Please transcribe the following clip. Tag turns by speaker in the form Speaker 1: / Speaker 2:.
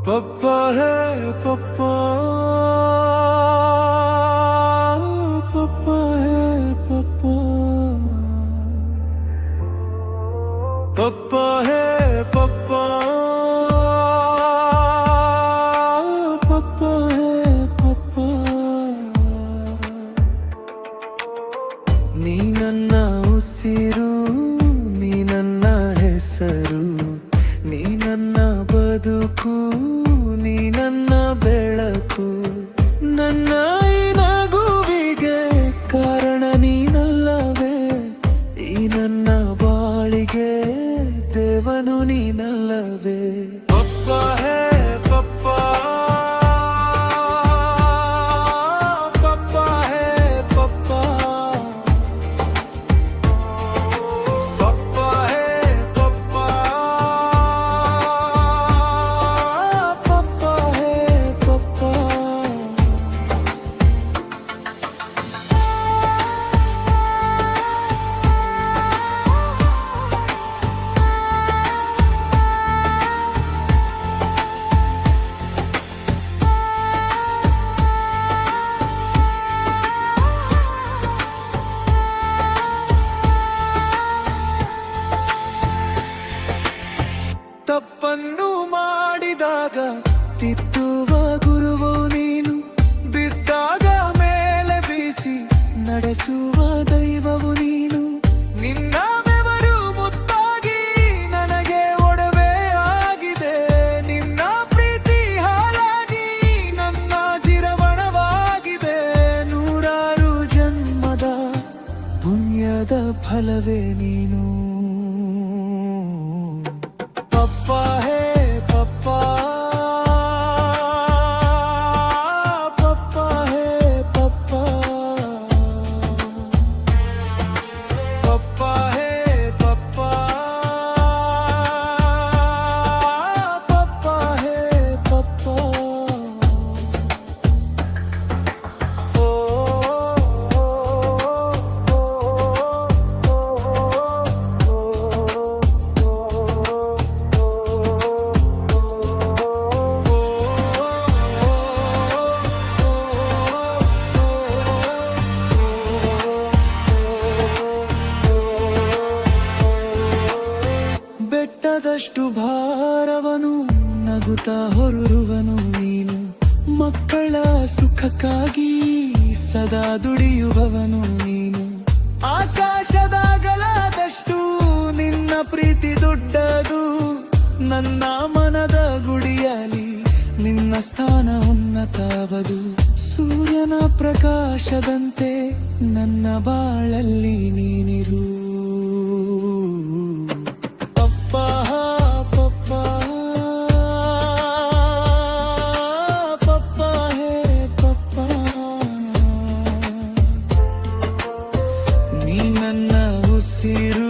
Speaker 1: पप्पा है पप्पा, पप्पा है पप्पा, पप्पा है पप्पा, पप्पा है पप्पा। ನೀ ನನ್ನ ಉಸಿರು, ನೀ ನನ್ನ ಹೆಸರು, ನೀ ನನ್ನ ಬದುಕು, ನೀ ನನ್ನ ಬೆಳಕು, ನನ್ನ ಈ ನಗುವಿಗೆ ಕಾರಣ ನೀನಲ್ಲವೇ, ಈ ನನ್ನ ಬಾಳಿಗೆ ದೇವನು ನೀನಲ್ಲವೇ। ಪಪ್ಪ ಹೇ ಪಪ್ಪ, ಪಪ್ಪ ಹೇ ಪಪ್ಪ, ಪಪ್ಪ ಹೇ ಪಪ್ಪ, ಪಪ್ಪ ಹೇ ಪಪ್ಪ। ತಪ್ಪನ್ನು ಮಾಡಿದಾಗ ತಿದ್ದುವ ಗುರುವು ನೀನು, ಬಿದ್ದಾಗ ಮೇಲೆ ಬೀಸಿ ನಡೆಸುವ ದೈವವು ನೀನು, ನಿನ್ನ ಬೆವರು ಮುತ್ತಾಗಿ ನನಗೆ ಒಡವೆ ಆಗಿದೆ, ನಿನ್ನ ಪ್ರೀತಿ ಹಾಲಾಗಿ ನನ್ನ ಚಿರವಣವಾಗಿದೆ, ನೂರಾರು ಜನ್ಮದ ಪುಣ್ಯದ ಫಲವೇ ನೀನು। पप्पा है पप्पा, पप्पा है पप्पा, पप्पा है पप्पा, पप्पा है पप्पा। ಬೆಟ್ಟದಷ್ಟು ಭಾರವನು ನಗುತ್ತಾ ಹೊರುವನು ನೀನು, ಮಕ್ಕಳ ಸುಖಕ್ಕಾಗಿ ಸದಾ ದುಡಿಯುವವನು ನೀನು, ಆಕಾಶದಾಗಲಾದಷ್ಟು ನಿನ್ನ ಪ್ರೀತಿ ದೊಡ್ಡದು, ನನ್ನ ಮನದ ಗುಡಿಯಲಿ ನಿನ್ನ ಸ್ಥಾನ ಉನ್ನತವದು, ಸೂರ್ಯನ ಪ್ರಕಾಶದಂತೆ ನನ್ನ ಬಾಳಲ್ಲಿ ನೀನಿರು। पप्पा पप्पा, पप्पा है पप्पा, ನೀ ನನ್ನ ಉಸಿರು।